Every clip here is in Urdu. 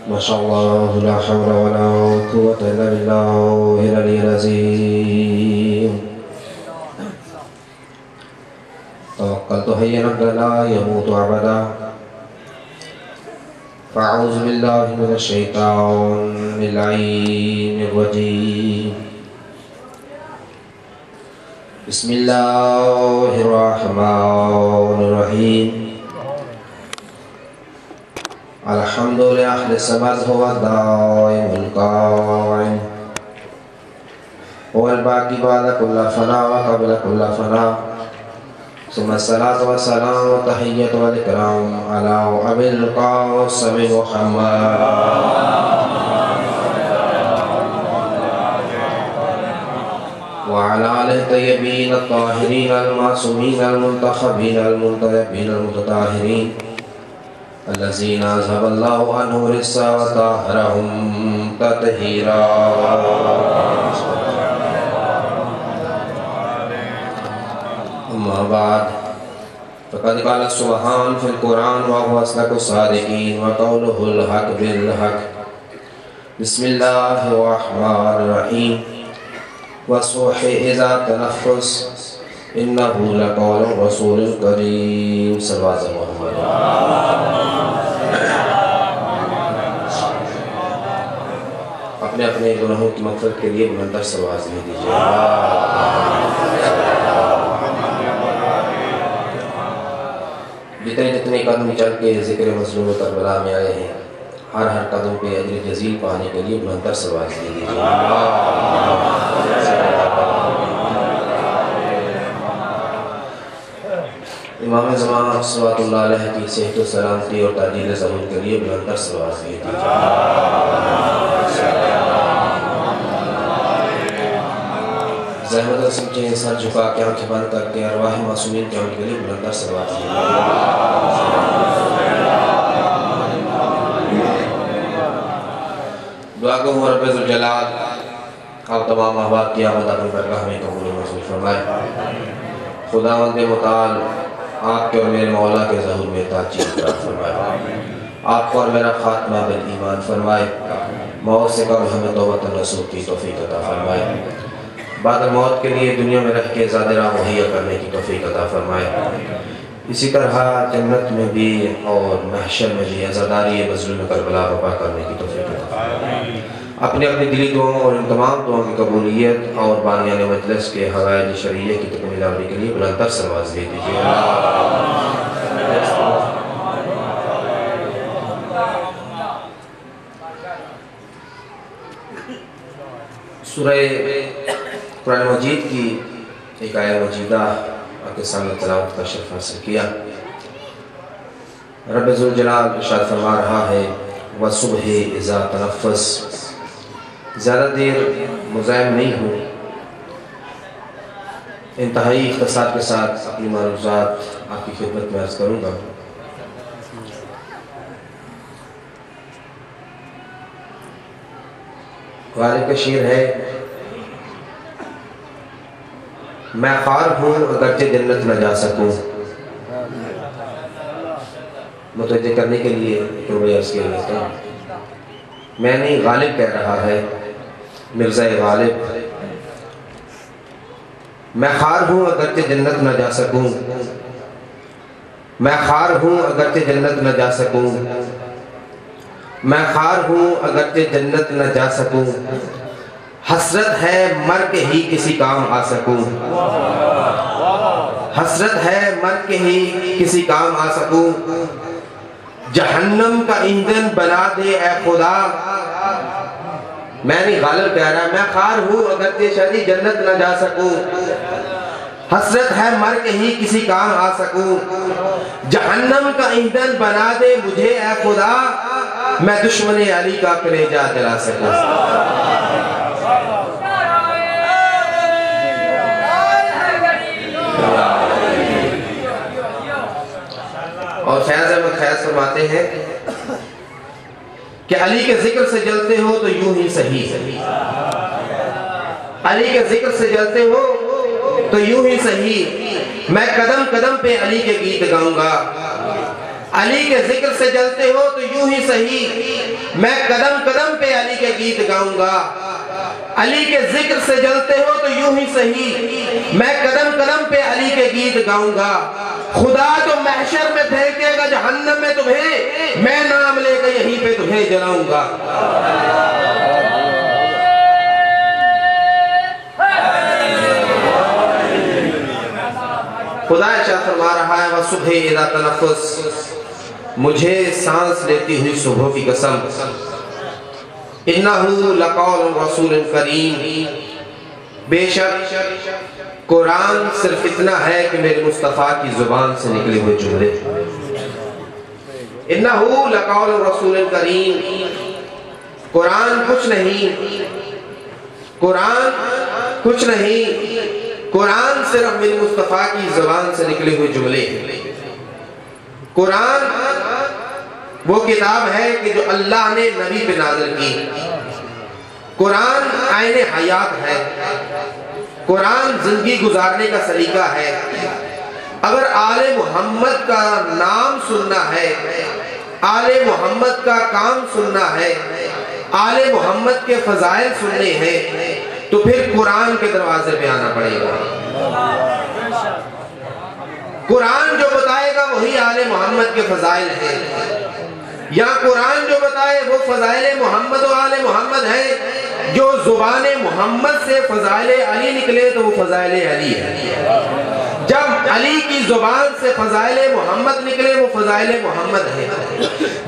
ماشاءاللہ لا حول ولا قوة الا باللہ العلی العظیم توکلت حی ابدا لا يموت ابدا فاعوذ باللہ من الشیطان اللعین الرجیم بسم اللہ الرحمن الرحیم الحمد لله الصمد هو الدائم القائم هو الباقي بعد كل فناء وقبل كل فناء ثم الصلاة والسلام والتحية والإكرام على أبي القاسم محمد وعلى آله الطيبين الطاهرين المعصومين المنتخبين المنتجبين المتطهرين الذين أذهب الله عنهم الرجس وطهرهم تطهيرا أما بعد فقد قال سبحانه في القرآن وهو أصدق الصادقين وقوله الحق بالحق بسم الله الرحمن الرحيم والصبح إذا تنفس إنه لقول رسول كريم صلى الله عليه وسلم اپنے اپنے گناہوں کی مغفرت کے لیے بلندر سرواز میں دیجئے جتنے قدم چل کے ذکر مظلوم کربلا میں آئے ہیں ہر قدم پہ اجر جزیل پانے کے لیے بلندر سرواز میں دیجئے امام زمان صلوات اللہ علیہ کی صحت و سلامتی اور تعجیل ظہور کے لیے بلندر سرواز میں دیجئے زحمت سمجھیں سر جھکا کے آنکھیں بند کر کے ارواح معصومین کے آنکھ کے لیے بلندر سرواز دیجئے دعا کو رب ذوالجلال اور تمام احباب کی آمد اپنی برگاہ میں قبول منظور فرمائے خداوند متعال آپ کے اور میرے مولا کے ظہور میں تاجیل قرار فرمائے آپ کو اور میرا خاتمہ بالایمان فرمائے موت سے قبل ہمیں توبۃ النصوح کی توفیق عطا فرمائے بعد موت کے لیے دنیا میں رہ کے زیادہ راہ مہیا کرنے کی توفیق عطا فرمائے اسی طرح جنت میں بھی اور محشر میں بھی عزاداری مظلوم کربلا برپا کرنے کی توفیق عطا فرمائے اپنے اپنی دلی دعاؤں اور ان تمام دعاؤں کی قبولیت اور بانیان مجلس کے حوائج شرعیہ کی تکمیل آوری کے لیے بلندر سرواز دے دیجئے سورہ قرآن مجید کی ایک آیہ مجیدہ آپ کے سامنے تلاوت کا شرف حاصل کیا رب ذوالجلال ارشاد فرما رہا ہے وَصُبْحِ اِذَا تَنَفَّسْ زیادہ دیر مزاحم نہیں ہوں انتہائی اختصار کے ساتھ اپنی معروضات آپ کی خدمت میں عرض کروں گا غالب کا شعر ہے میں خوار ہوں اگرچہ جنت نہ جا سکوں متوجہ کرنے کے لیے روایت عرض کیا جاتا ہے میں نہیں غالب کہہ رہا ہے مرزا غالب میں خوار ہوں اگرچہ جنت نہ جا سکوں میں خوار ہوں اگرچہ جنت نہ جا سکوں میں خوار ہوں اگرچہ جنت نہ جا سکوں حسرت ہے مر کے ہی کسی کام آ سکوں حسرت ہے مر کے ہی کسی کام آ سکوں جہنم کا ایندھن بنا دے اے خدا میں نہیں غالب کہہ رہا میں خوار ہوں اگرچہ شاید جنت نہ جا سکوں حسرت ہے مر کے ہی کسی کام آ سکوں جہنم کا ایندھن بنا دے مجھے اے خدا میں دشمن علی کا کلیجہ جلا سکوں اور فیاض احمد خیاض فرماتے ہیں کہ علی کے ذکر سے جلتے ہو تو یوں ہی صحیح علی کے ذکر سے جلتے ہو تو یوں ہی صحیح میں قدم قدم پہ علی کے گیت گاؤں گا علی کے ذکر سے جلتے ہو تو یوں ہی صحیح میں قدم قدم پہ علی کے گیت گاؤں گا، علی کے ذکر سے جلتے ہو تو یوں ہی صحیح میں قدم قدم پہ علی کے گیت گاؤں گا، خدا تو محشر میں پھینکے گا جہنم میں تمہیں، میں نام لے کے یہیں پہ تمہیں جلاؤں گا۔ خدا ارشاد فرما رہا ہے وَصُبْحِ اِذَا تَنَفَّسَ، مجھے سانس لیتی ہوئی صبح کی قسم، اِنَّهُ لَقَوْلُ رَسُولٍ كَرِيمٍ، بے شک قرآن صرف اتنا ہے کہ میرے مصطفیٰ کی زبان سے نکلے ہوئے جملے، اِنَّهُ لَقَوْلُ رَسُولٍ كَرِيمٍ، قرآن کچھ نہیں، قرآن کچھ نہیں، قرآن صرف میرے مصطفیٰ کی زبان سے نکلے ہوئے جملے ہیں۔ قرآن وہ کتاب ہے کہ جو اللہ نے نبی پہ نازل کی، قرآن عین حیات ہے، قرآن زندگی گزارنے کا سلیقہ ہے۔ اگر آل محمد کا نام سننا ہے، آل محمد کا کام سننا ہے، آل محمد کے فضائل سننے ہیں تو پھر قرآن کے دروازے پہ آنا پڑے گا۔ قرآن جو بتائے گا وہی آل محمد کے فضائل ہیں، یا قرآن جو بتائے وہ فضائل محمد و آل محمد ہیں، جو زبان محمد سے فضائل علی نکلے تو وہ فضائل علی ہے، جب علی کی زبان سے فضائل محمد نکلے وہ فضائل محمد ہے،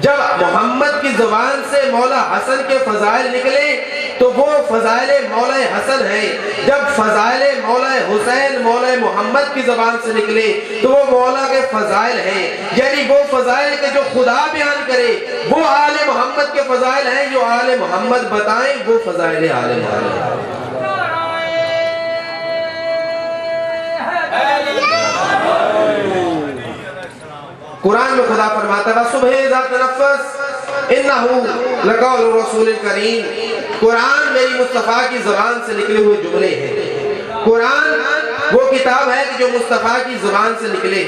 جب محمد کی زبان سے مولا حسن کے فضائل نکلے تو وہ فضائل مولا حسن ہیں، جب فضائل مولا حسین مولا محمد کی زبان سے نکلے تو وہ مولا کے فضائل ہیں، یعنی وہ فضائل کے جو خدا بیان کرے وہ آل محمد کے فضائل ہیں، جو آل محمد بتائیں وہ فضائل آل محمد ہیں۔ قرآن میں خدا فرماتا ہے وَصُبْحِ اِذَا تَنَفَّسَ اِنَّهُ لَقَوْلُ رَسُولٍ كَرِيمٍ، قرآن میری مصطفیٰ کی زبان سے نکلے ہوئے جملے ہیں۔ قرآن وہ کتاب ہے کہ جو مصطفیٰ کی زبان سے نکلے،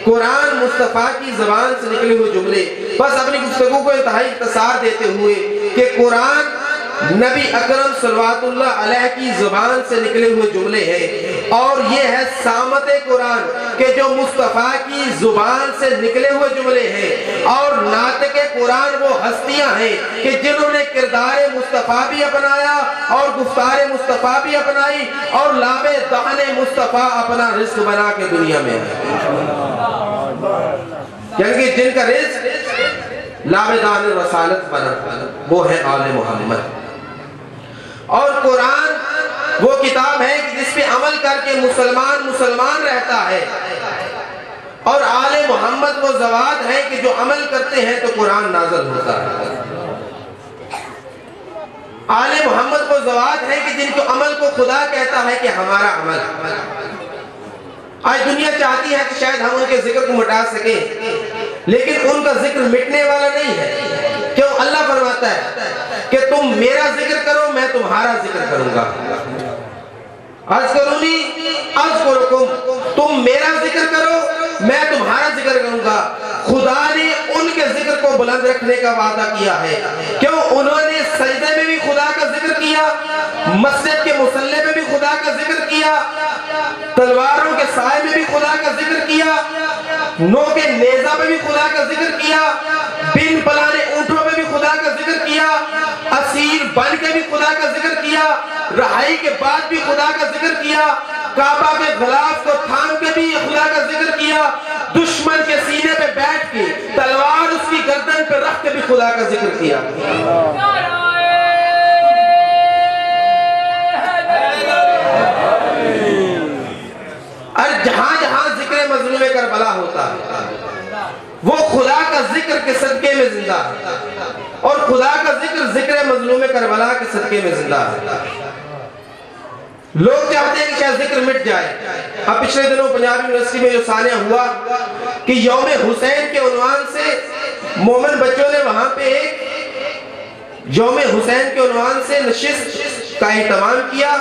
قرآن مصطفیٰ کی زبان سے نکلے ہوئے جملے۔ بس اپنی گفتگو کو انتہائی اختصار دیتے ہوئے کہ قرآن نبی اکرم صلوات اللہ علیہ کی زبان سے نکلے ہوئے جملے ہیں، اور یہ ہے سامت قرآن کہ جو مصطفیٰ کی زبان سے نکلے ہوئے جملے ہیں، اور ناطق قرآن وہ ہستیاں ہیں کہ جنہوں نے کردار مصطفیٰ بھی اپنایا اور گفتار مصطفیٰ بھی اپنائی اور لاب دہن مصطفیٰ اپنا رزق بنا کے دنیا میں ہے، یعنی جن کا رزق لاب دہن رسالت بنا وہ ہے آل محمد۔ اور قرآن وہ کتاب ہے کہ جس پہ عمل کر کے مسلمان رہتا ہے، اور آل محمد وہ زواد ہے کہ جو عمل کرتے ہیں تو قرآن نازل ہوتا ہے۔ آل محمد وہ زواد ہے کہ جن کو عمل کو خدا کہتا ہے کہ ہمارا عمل۔ آج دنیا چاہتی ہے کہ شاید ہم ان کے ذکر کو مٹا سکیں، لیکن ان کا ذکر مٹنے والا نہیں ہے، کیوں؟ اللہ فرماتا ہے کہ تم میرا ذکر کرو میں تمہارا ذکر کروں گا، اذکرونی اذکرکم، تم میرا ذکر کرو میں تمہارا ذکر کروں گا۔ خدا نے ان کے ذکر کو بلند رکھنے کا وعدہ کیا ہے، کیوں؟ انہوں نے سجدے میں بھی خدا کا ذکر کیا، مسجد کے مصلی میں بھی خدا کا ذکر کیا، تلواروں کے سائے میں بھی خدا کا ذکر کیا، نو کے نیزہ میں بھی خدا کا ذکر کیا، بن پلانے اونٹوں میں بھی خدا کا ذکر کیا، اسیر بن کے بھی خدا کا ذکر کیا، رہائی کے بعد بھی خدا کا ذکر کیا، کعبہ کے غلاف کو تھام کے بھی خدا کا ذکر کیا، دشمن کے سینے پہ بیٹھ کے تلوار اس کی گردن پہ رکھ کے بھی خدا کا ذکر کیا۔ اور جہاں جہاں ذکر مظلوم کربلا ہوتا ہے وہ خدا کا ذکر کے صدقے میں زندہ ہے، اور خدا کا ذکر مظلوم کربلا کے صدقے میں زندہ ہے۔ لوگ چاہتے ہیں کہ شاید ذکر مٹ جائے۔ اب پچھلے دنوں پنجاب یونیورسٹی میں جو سانیہ ہوا کہ یوم حسین کے عنوان سے مومن بچوں نے وہاں پہ ایک یوم حسین کے عنوان سے نشست کا اہتمام کیا،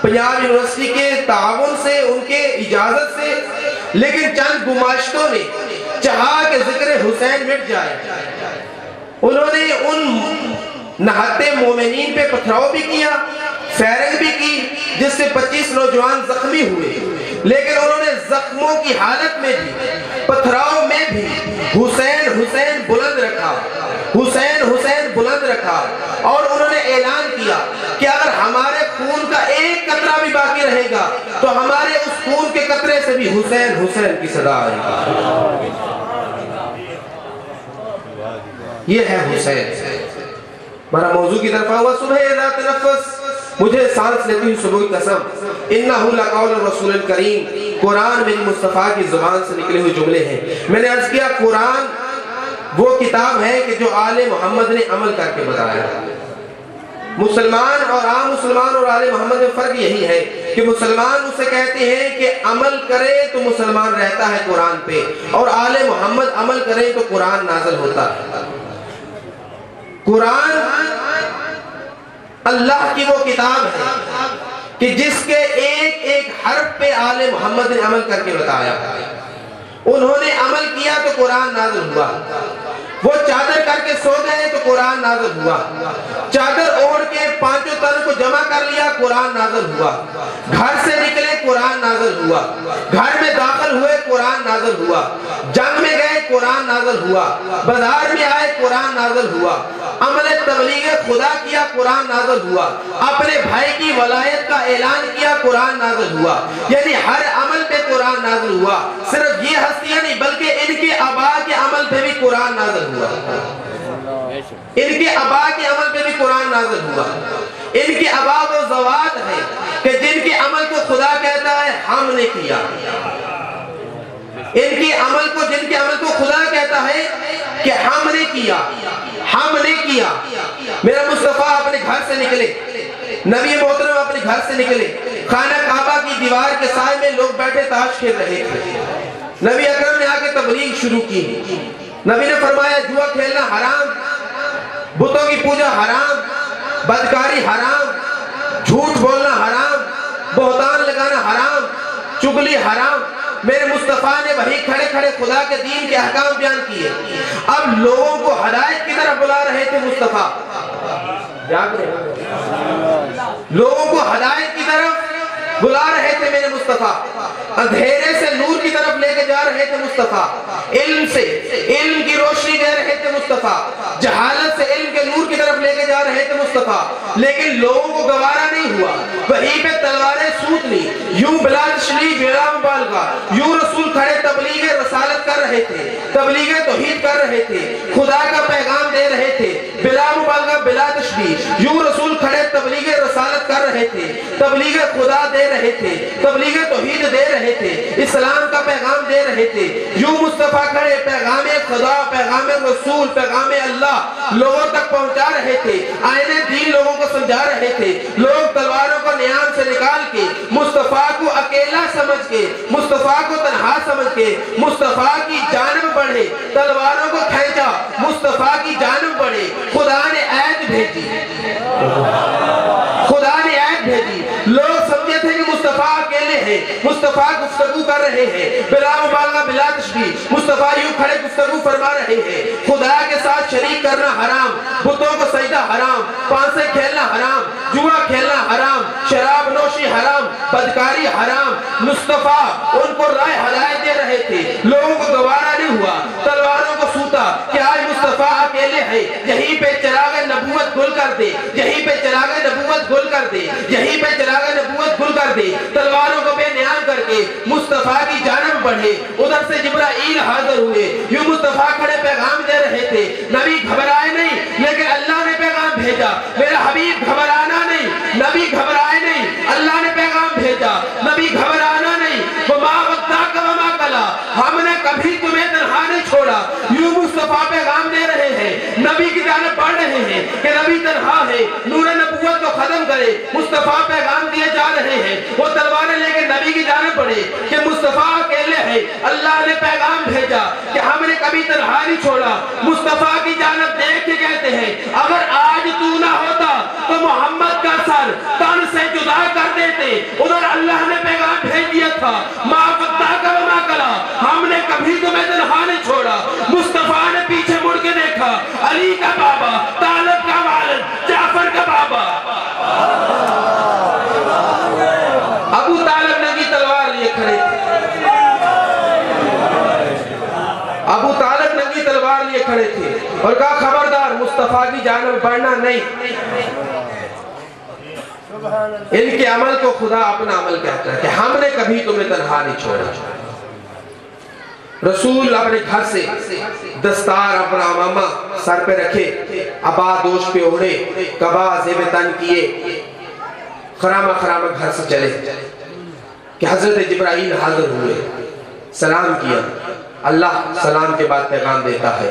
پنجاب یونیورسٹی کے تعاون سے، ان کے اجازت سے، لیکن چند گماشتوں نے چاہا کہ ذکر حسین مٹ جائے۔ انہوں نے ان نہتے مومنین پہ پتھراؤ بھی کیا، فیرنگ بھی کی، جس سے 25 نوجوان زخمی ہوئے، لیکن انہوں نے زخموں کی حالت میں بھی، پتھراؤ میں بھی حسین حسین بلند رکھا، حسین حسین بلند رکھا، اور انہوں نے اعلان کیا کہ اگر ہمارے خون کا ایک قطرہ بھی باقی رہے گا تو ہمارے اس خون کے قطرے سے بھی حسین حسین کی صدا آئے گی۔ یہ ہے حسین۔ ہمارا موضوع کی طرف ہوا صبح اذا تنفس، مجھے سانس لیتی ہوں صبح کی قسم، انہو لقول الرسول الکریم، قرآن میری مصطفیٰ کی زبان سے نکلے ہوئے جملے ہیں۔ میں نے عرض کیا قرآن وہ کتاب ہے کہ جو آل محمد نے عمل کر کے بتایا۔ مسلمان اور عام مسلمان اور آل محمد میں فرق یہی ہے کہ مسلمان اسے کہتے ہیں کہ عمل کرے تو مسلمان رہتا ہے قرآن پہ، اور آل محمد عمل کرے تو قرآن نازل ہوتا ہے۔ قرآن اللہ کی وہ کتاب ہے کہ جس کے ایک ایک حرف پہ آل محمد نے عمل کر کے بتایا۔ انہوں نے عمل کیا تو قرآن نازل ہوا، وہ چادر کر کے سو گئے تو قرآن نازل ہوا، چادر اوڑھ کے پانچوں تن کو جمع کر لیا قرآن نازل ہوا، گھر سے نکلے قرآن نازل ہوا، گھر میں داخل ہوئے قرآن نازل ہوا، جنگ میں گئے قرآن نازل ہوا، بازار میں آئے قرآن نازل ہوا، عمل تبلیغ خدا کیا قرآن نازل ہوا، اپنے بھائی کی ولایت کا اعلان کیا قرآن نازل ہوا، یعنی ہر عمل پہ قرآن نازل ہوا۔ صرف یہ ہستیاں نہیں بلکہ ان کے آبا کے عمل پہ بھی قرآن نازل ہوا، ان کے آبا کے عمل پہ بھی قرآن نازل ہوا۔ ان کے آبا وہ ذوات ہیں کہ جن کے عمل کو خدا کہتا ہے ہم نے کیا، ان کے عمل کو جن کے عمل کو خدا کہتا ہے کہ ہم نے کیا، ہم نے کیا۔ میرا مصطفیٰ اپنے گھر سے نکلے، نبی محترم اپنے گھر سے نکلے، خانہ کعبہ کی دیوار کے سائے میں لوگ بیٹھے تاش کھیل رہے تھے، نبی اکرم نے آ کے تبلیغ شروع کی۔ نبی نے فرمایا جوا کھیلنا حرام، بتوں کی پوجا حرام، بدکاری حرام، جھوٹ بولنا حرام، بہتان لگانا حرام، چغلی حرام۔ میرے مصطفیٰ نے وہی کھڑے کھڑے خدا کے دین کے احکام بیان کیے۔ اب لوگوں کو ہدایت کی طرف بلا رہے تھے مصطفیٰ، لوگوں کو ہدایت کی طرف بلا رہے تھے میرے مصطفیٰ، اندھیرے سے نور کی طرف لے کے جا رہے تھے مصطفیٰ، علم سے علم کی روشنی دے رہے تھے مصطفیٰ، جہالت سے علم کے نور کی طرف لے کے جا رہے تھے مصطفیٰ، لیکن لوگوں کو گوارا نہیں ہوا، وہیں پہ تلواریں سوت لی، یوں بلا تشریف بلا مبالغہ، یوں رسول کھڑے تبلیغ رسالت کر رہے تھے، تبلیغ توحید کر رہے تھے، خدا کا پیغام دے رہے تھے، بلا مبالغہ بلا تشبیہ، یوں رسول کھڑے تبلیغ رسالت کر رہے تھے، تبلیغ خدا دے رہے تھے، تبلیغ توحید دے رہے تھے، اسلام کا پیغام دے رہے تھے، یوں مصطفیٰ کھڑے پیغام خدا، پیغام رسول، پیغام اللہ لوگوں تک پہنچا رہے تھے، آئین دین لوگوں کو سمجھا رہے تھے۔ لوگ تلواروں کو نیام سے نکال کے مصطفیٰ کو اکیلا سمجھ کے، مصطفیٰ کو تنہا سمجھ کے مصطفیٰ کی جانب بڑھے، تلواروں کو کھینچا مصطفیٰ کی جانب بڑھے۔ خدا نے آیت بھیجی، خدا نے آیت بھیجی، لوگ سمجھے تھے کہ مصطفیٰ اکیلے ہیں، مصطفیٰ گفتگو کر رہے ہیں، بلا مبالغہ بلا تشبیہ، مصطفیٰ یوں کھڑے گفتگو فرما رہے ہیں، خدا کے ساتھ شریک کرنا حرام، بتوں کو سجدہ حرام، پانسے کھیلنا حرام، جوا کھیلنا حرام، شراب نوشی حرام، بدکاری حرام۔ مصطفیٰ ان کو رائے ہدایت دے رہے تھے، لوگوں کو گوارا نہیں ہوا، تلواروں کو سوتا کہ آج مصطفیٰ اکیلے ہیں، یہیں پہ چراغ نبوت گل کر دے، یہیں پہ چراغ نبوت گل کر دے، یہیں پہ چراغ نبوت گل کر دے، تلواروں کو بے نیام کر کے مصطفیٰ کی جانب بڑھے۔ ادھر سے جبرائیل حاضر ہوئے، یوں مصطفیٰ کھڑے پیغام دے رہے تھے، نبی گھبرائے نہیں لیکن اللہ نے پیغام بھیجا، میرا حبیب گھبرانا نہیں، نبی گھبرائے نہیں، اللہ نے پیغام بھیجا، نبی گھبرانا نہیں، وما ودعک وما قلی، ہم نے کبھی تمہیں تنہا نہیں چھوڑا۔ یوں مصطفیٰ پیغام دے رہے ہیں، نبی کی جانب بڑھ رہے ہیں کہ نبی تنہا ہے، نور نبوت کو ختم کرے، مصطفیٰ پیغام دیے جا رہے ہیں، وہ تلواریں لے کے نبی کی جانب بڑھے کہ مصطفیٰ اکیلے ہیں، اللہ نے پیغام بھیجا کہ ہم نے کبھی تنہا نہیں چھوڑا۔ مصطفیٰ کی جانب دیکھ کے کہتے ہیں اگر آج تو نہ ہوتا تو محمد کا سر تن سے جدا کر دیتے۔ ادھر اللہ نے پیغام بھیج دیا تھا، ما ودعک کا وما کلا، ہم نے کبھی تمہیں تنہا نہیں چھوڑا. مصطفیٰ نے پیچھے مڑ کے دیکھا، علی کا بابا، طالب کا والد، جعفر کا بابا. ابو طالب ننگی تلوار لیے کھڑے تھے. ابو طالب ننگی تلوار لیے کھڑے تھے اور کہا خبردار مصطفیٰ کی جانب بڑھنا نہیں. ان کے عمل کو خدا اپنا عمل کہتا ہے کہ ہم نے کبھی تمہیں تنہا نہیں چھوڑا. رسول اپنے گھر سے دستار اپنا امامہ سر پہ رکھے، عبا دوش پہ اوڑھے، قبا زیب تن کیے، خرامہ خرامہ گھر سے چلے کہ حضرت جبرائیل حاضر ہوئے، سلام کیا. اللہ سلام کے بعد پیغام دیتا ہے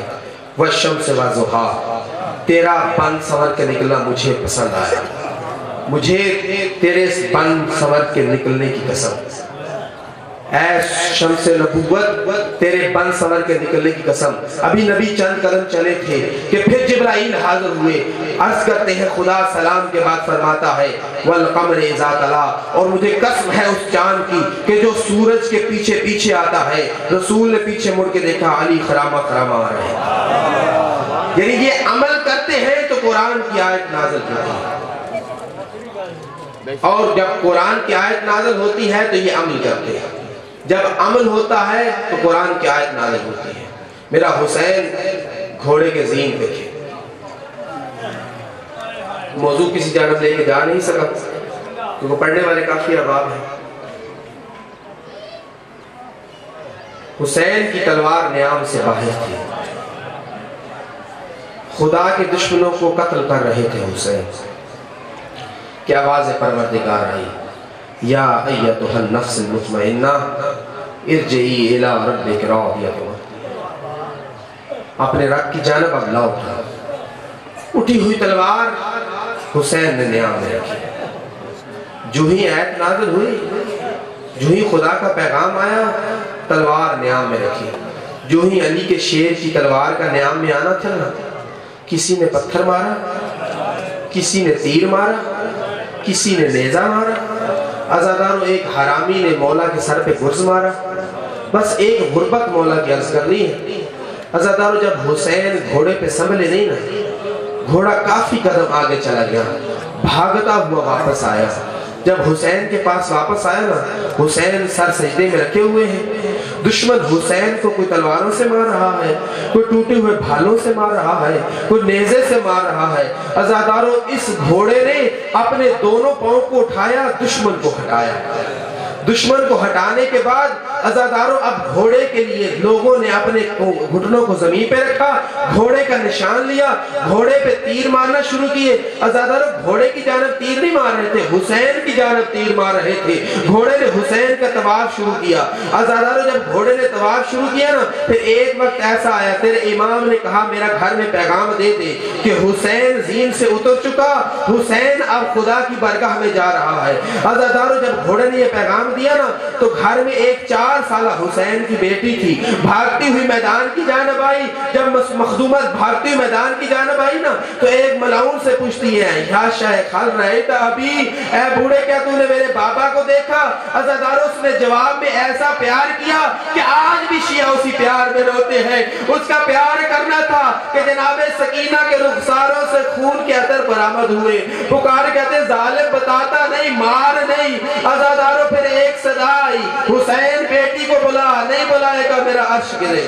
وَالشَّمْسِ وَالضُّحَىٰ، تیرا بند سنور کے نکلنا مجھے پسند آیا، مجھے تیرے اس بند سنور کے نکلنے کی قسم. اے شمس نبوت، تیرے بند سنور کے نکلنے کی قسم. ابھی نبی چند قدم چلے تھے کہ پھر جبرائیل حاضر ہوئے. عرض کرتے ہیں خدا سلام کے بعد فرماتا ہے وَالْقَمْرِ إِذَا تَلَا، اور مجھے قسم ہے اس چاند کی کہ جو سورج کے پیچھے پیچھے آتا ہے. رسول نے پیچھے مڑ کے دیکھا علی خرامہ خرامہ آ رہے ہیں. یعنی یہ عمل کرتے ہیں تو قرآن کی آیت نازل ہوتی ہے، اور جب قرآن کی آیت نازل ہوتی ہے تو یہ عمل کرتے ہیں. جب عمل ہوتا ہے تو قرآن کی آیت نازل ہوتی ہے. میرا حسین گھوڑے کے زین پہ تھے. موضوع کسی جانب لے کے جا نہیں سکا کیونکہ پڑھنے والے کافی احباب ہیں. حسین کی تلوار نیام سے باہر تھی. خدا کے دشمنوں کو قتل کر رہے تھے حسین. کہ آواز پروردگار آئی یا ایتھا النفس المطمئنہ ارجعی الی ربک راضیۃ، اپنے رب کی جانب اب لوٹ. اٹھی ہوئی تلوار حسین نے نیام میں رکھی. جو ہی آیت نازل ہوئی، جو ہی خدا کا پیغام آیا، تلوار نیام میں رکھی. جو ہی علی کے شیر کی تلوار کا نیام میں آنا تھا نا، کسی نے پتھر مارا، کسی نے تیر مارا، کسی نے نیزہ مارا. عزادارو ایک حرامی نے مولا کے سر پہ گرز مارا. بس ایک غربت مولا کی عرض کرنی ہے. عزادارو جب حسین گھوڑے پہ سنبھلے نہیں نا، گھوڑا کافی قدم آگے چلا گیا، بھاگتا ہوا واپس آیا. جب حسین کے پاس واپس آیا نا، حسین سر سجدے میں رکھے ہوئے ہیں. دشمن حسین کو کوئی تلواروں سے مار رہا ہے، کوئی ٹوٹے ہوئے بھالوں سے مار رہا ہے، کوئی نیزے سے مار رہا ہے. عزادارو اس گھوڑے نے اپنے دونوں پاؤں کو اٹھایا، دشمن کو ہٹایا. دشمن کو ہٹانے کے بعد عزادارو اب گھوڑے کے لیے لوگوں نے اپنے گھٹنوں کو زمین پہ رکھا، گھوڑے کا نشان لیا، گھوڑے پہ تیر مارنا شروع کیے. عزادارو گھوڑے کی جانب تیر نہیں مار رہے تھے، حسین کی جانب تیر مار رہے تھے. گھوڑے نے حسین کا طواف شروع کیا. عزادارو جب گھوڑے نے طواف شروع کیا نا، پھر ایک وقت ایسا آیا، تیرے امام نے کہا میرا گھر میں پیغام دے دے کہ حسین زین سے اتر چکا، حسین اب خدا کی بارگاہ میں جا رہا ہے. عزادارو جب گھوڑے نے یہ پیغام دیا نا، تو گھر میں ایک 4 سالہ حسین کی بیٹی تھی، بھاگتی ہوئی میدان کی جانب آئی. جب مخدومت بھاگتی ہوئی میدان کی جانب آئی نا، تو ایک ملعون سے پوچھتی ہے یا شیخ حل رہے تھا ابھی، اے بوڑھے کیا تو نے میرے بابا کو دیکھا؟ عزادارو اس نے جواب میں ایسا پیار کیا کہ آج بھی شیعہ اسی پیار میں روتے ہیں. اس کا پیار کرنا تھا کہ جناب سکینہ کے رخساروں سے خون کے اثر برآمد ہوئے. پکار کہتے ظالم بتاتا نہیں، مار نہیں. عزادارو پھر ایک صدا آئی، حسین بیٹی کو بلا، نہیں بلائے گا میرا عرش گرے.